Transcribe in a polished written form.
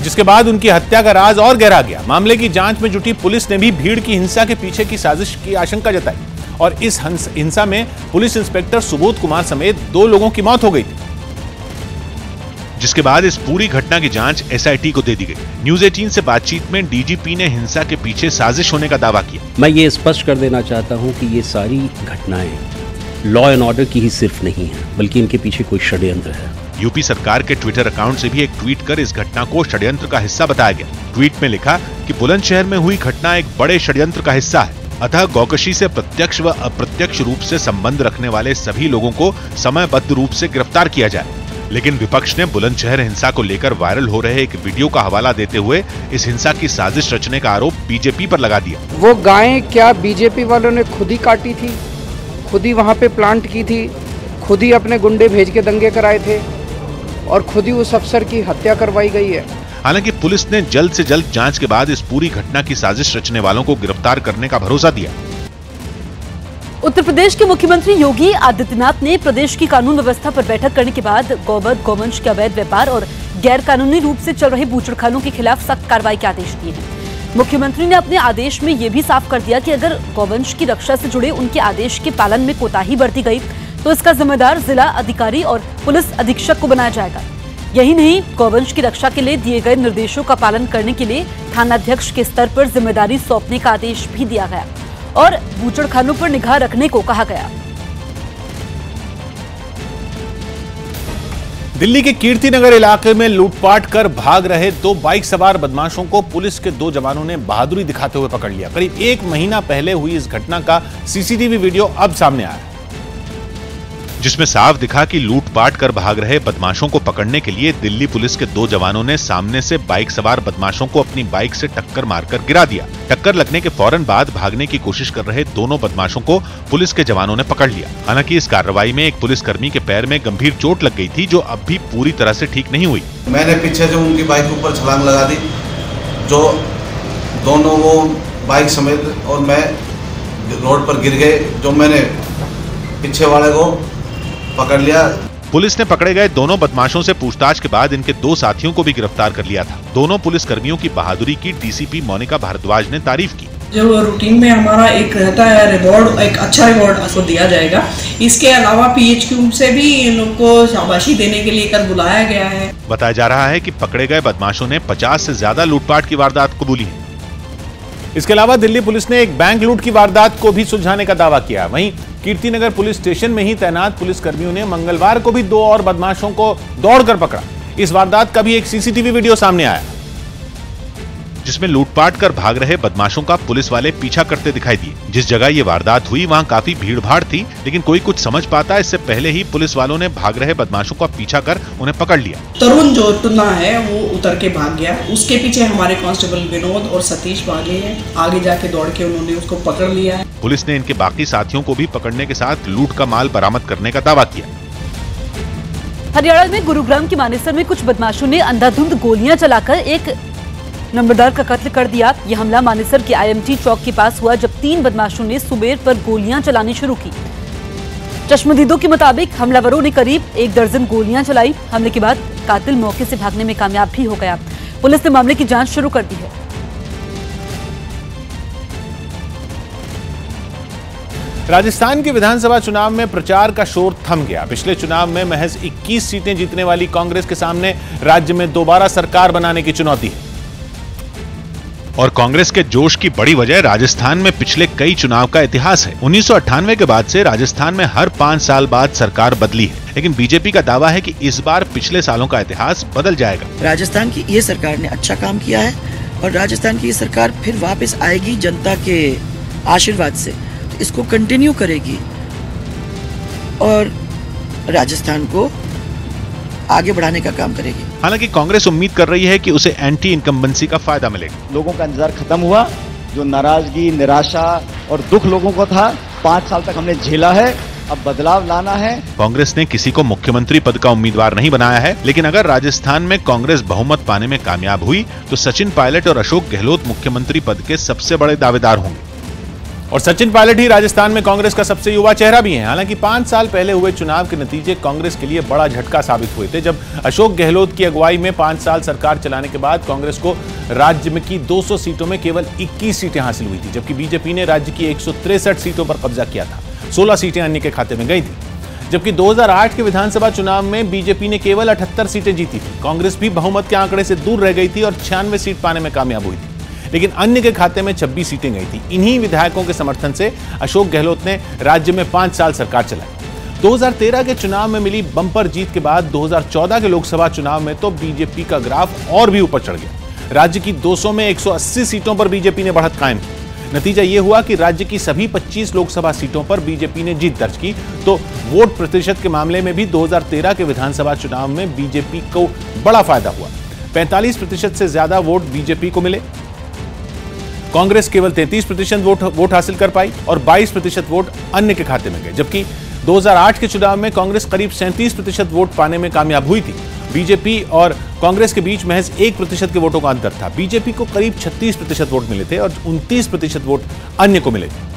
जिसके बाद उनकी हत्या का राज और गहरा गया। मामले की जांच में जुटी पुलिस ने भी भीड़ की हिंसा के पीछे की साजिश की आशंका जताई और इस हिंसा में पुलिस इंस्पेक्टर सुबोध कुमार समेत 2 लोगों की मौत हो गई थी। जिसके बाद इस पूरी घटना की जांच एसआईटी को दे दी गई। न्यूज 18 से बातचीत में डीजीपी ने हिंसा के पीछे साजिश होने का दावा किया। मैं ये स्पष्ट कर देना चाहता हूं कि ये सारी घटनाएं लॉ एंड ऑर्डर की ही सिर्फ नहीं है, बल्कि इनके पीछे कोई षड्यंत्र है। यूपी सरकार के ट्विटर अकाउंट से भी एक ट्वीट कर इस घटना को षड्यंत्र का हिस्सा बताया गया। ट्वीट में लिखा कि बुलंदशहर में हुई घटना एक बड़े षड्यंत्र का हिस्सा है, अतः गौकशी से प्रत्यक्ष व अप्रत्यक्ष रूप से संबंध रखने वाले सभी लोगों को समयबद्ध रूप से गिरफ्तार किया जाए। लेकिन विपक्ष ने बुलंदशहर हिंसा को लेकर वायरल हो रहे एक वीडियो का हवाला देते हुए इस हिंसा की साजिश रचने का आरोप बीजेपी पर लगा दिया। वो गायें क्या बीजेपी वालों ने खुद ही काटी थी, खुद ही वहां पे प्लांट की थी, खुद ही अपने गुंडे भेज के दंगे कराए थे और खुद ही उस अफसर की हत्या करवाई गई है। हालांकि पुलिस ने जल्द से जल्द जांच के बाद इस पूरी घटना की साजिश रचने वालों को गिरफ्तार करने का भरोसा दिया। उत्तर प्रदेश के मुख्यमंत्री योगी आदित्यनाथ ने प्रदेश की कानून व्यवस्था पर बैठक करने के बाद गौवध गौवंश के अवैध व्यापार और गैर कानूनी रूप से चल रहे बूचड़खानों के खिलाफ सख्त कार्रवाई के आदेश दिए हैं। मुख्यमंत्री ने अपने आदेश में यह भी साफ कर दिया कि अगर गौवंश की रक्षा से जुड़े उनके आदेश के पालन में कोताही बरती गई तो इसका जिम्मेदार जिला अधिकारी और पुलिस अधीक्षक को बनाया जाएगा। यही नहीं, गौवंश की रक्षा के लिए दिए गए निर्देशों का पालन करने के लिए थानाध्यक्ष के स्तर पर जिम्मेदारी सौंपने का आदेश भी दिया गया और बूचड़खानों पर निगाह रखने को कहा गया। दिल्ली के कीर्तिनगर इलाके में लूटपाट कर भाग रहे 2 बाइक सवार बदमाशों को पुलिस के 2 जवानों ने बहादुरी दिखाते हुए पकड़ लिया। करीब 1 महीना पहले हुई इस घटना का सीसीटीवी वीडियो अब सामने आया है, जिसमें साफ दिखा कि लूटपाट कर भाग रहे बदमाशों को पकड़ने के लिए दिल्ली पुलिस के 2 जवानों ने सामने से बाइक सवार बदमाशों को अपनी बाइक से टक्कर मारकर गिरा दिया। टक्कर लगने के फौरन बाद भागने की कोशिश कर रहे दोनों बदमाशों को पुलिस के जवानों ने पकड़ लिया। हालांकि इस कार्रवाई में एक पुलिसकर्मी के पैर में गंभीर चोट लग गई थी, जो अब भी पूरी तरह से ठीक नहीं हुई। मैंने पीछे से उनकी बाइक के ऊपर छलांग लगा दी, जो दोनों वो बाइक समेत और मैं रोड पर गिर गए, जो मैंने पीछे वाले को पकड़ लिया। पुलिस ने पकड़े गए दोनों बदमाशों से पूछताछ के बाद इनके 2 साथियों को भी गिरफ्तार कर लिया था। दोनों पुलिसकर्मियों की बहादुरी की डीसीपी मोनिका भारद्वाज ने तारीफ की। जो रूटीन में हमारा एक रहता है रिवॉर्ड, एक अच्छा रिवॉर्ड आपको दिया जाएगा। इसके अलावा पीएचक्यू से भी इन लोग को शाबाशी देने के लिए कल बुलाया गया है। बताया जा रहा है कि पकड़े गए बदमाशों ने 50 से ज्यादा लूटपाट की वारदात कबूली है। इसके अलावा दिल्ली पुलिस ने एक बैंक लूट की वारदात को भी सुलझाने का दावा किया। वहीं कीर्तिनगर पुलिस स्टेशन में ही तैनात पुलिसकर्मियों ने मंगलवार को भी 2 और बदमाशों को दौड़कर पकड़ा। इस वारदात का भी एक सीसीटीवी वीडियो सामने आया, जिसमें लूटपाट कर भाग रहे बदमाशों का पुलिस वाले पीछा करते दिखाई दिए। जिस जगह ये वारदात हुई वहां काफी भीड़-भाड़ थी, लेकिन कोई कुछ समझ पाता इससे पहले ही पुलिस वालों ने भाग रहे बदमाशों का पीछा कर उन्हें पकड़ लिया। तरुण जो टुन्ना है वो उतर के भाग गया, उसके पीछे हमारे कांस्टेबल विनोद और सतीश भागे हैं। आगे जाके दौड़ के उन्होंने उसको पकड़ लिया है। पुलिस ने इनके बाकी साथियों को भी पकड़ने के साथ लूट का माल बरामद करने का दावा किया। हरियाणा में गुरुग्राम के मानेसर में कुछ बदमाशों ने अंधाधुंध गोलियां चलाकर एक नंबरदार का कत्ल कर दिया। यह हमला मानेसर के आईएमटी चौक के पास हुआ, जब 3 बदमाशों ने सुबेर पर गोलियां चलानी शुरू की। चश्मदीदों के मुताबिक हमलावरों ने करीब 1 दर्जन गोलियां चलाई। हमले के बाद कातिल मौके से भागने में कामयाब भी हो गया। पुलिस ने मामले की जांच शुरू कर दी है। राजस्थान के विधानसभा चुनाव में प्रचार का शोर थम गया। पिछले चुनाव में महज 21 सीटें जीतने वाली कांग्रेस के सामने राज्य में दोबारा सरकार बनाने की चुनौती है। और कांग्रेस के जोश की बड़ी वजह राजस्थान में पिछले कई चुनाव का इतिहास है। 1998 के बाद से राजस्थान में हर 5 साल बाद सरकार बदली है, लेकिन बीजेपी का दावा है कि इस बार पिछले सालों का इतिहास बदल जाएगा। राजस्थान की ये सरकार ने अच्छा काम किया है और राजस्थान की ये सरकार फिर वापस आएगी जनता के आशीर्वाद से, तो इसको कंटिन्यू करेगी और राजस्थान को आगे बढ़ाने का काम करेगी। हालांकि कांग्रेस उम्मीद कर रही है कि उसे एंटी इनकम्बेंसी का फायदा मिलेगा। लोगों का इंतजार खत्म हुआ, जो नाराजगी, निराशा और दुख लोगों को था 5 साल तक हमने झेला है, अब बदलाव लाना है। कांग्रेस ने किसी को मुख्यमंत्री पद का उम्मीदवार नहीं बनाया है, लेकिन अगर राजस्थान में कांग्रेस बहुमत पाने में कामयाब हुई तो सचिन पायलट और अशोक गहलोत मुख्यमंत्री पद के सबसे बड़े दावेदार होंगे। और सचिन पायलट ही राजस्थान में कांग्रेस का सबसे युवा चेहरा भी है। हालांकि 5 साल पहले हुए चुनाव के नतीजे कांग्रेस के लिए बड़ा झटका साबित हुए थे, जब अशोक गहलोत की अगुवाई में 5 साल सरकार चलाने के बाद कांग्रेस को राज्य में की 200 सीटों में केवल 21 सीटें हासिल हुई थी, जबकि बीजेपी ने राज्य की 163 सीटों पर कब्जा किया था। 16 सीटें अन्य के खाते में गई थी, जबकि 2008 के विधानसभा चुनाव में बीजेपी ने केवल 78 सीटें जीती थी। कांग्रेस भी बहुमत के आंकड़े से दूर रह गई थी और 96 सीट पाने में कामयाब हुई थी, लेकिन अन्य के खाते में 26 सीटें गई थी। इन्हीं विधायकों के समर्थन से अशोक गहलोत ने राज्य में 5 साल सरकार चलाई। 2013 के चुनाव में मिली बंपर जीत के बाद 2014 के लोकसभा चुनाव में तो बीजेपी का ग्राफ और भी ऊपर चढ़ गया। राज्य की 200 में 180 सीटों पर बीजेपी ने बढ़त कायम की। नतीजा यह हुआ कि राज्य की सभी 25 लोकसभा सीटों पर बीजेपी ने जीत दर्ज की। तो वोट प्रतिशत के मामले में भी 2013 के विधानसभा चुनाव में बीजेपी को बड़ा फायदा हुआ। 45% से ज्यादा वोट बीजेपी को मिले। कांग्रेस केवल 33% वोट हासिल कर पाई और 22% वोट अन्य के खाते में गए, जबकि 2008 के चुनाव में कांग्रेस करीब 37% वोट पाने में कामयाब हुई थी। बीजेपी और कांग्रेस के बीच महज 1% के वोटों का अंतर था। बीजेपी को करीब 36% वोट मिले थे और 29% वोट अन्य को मिले थे।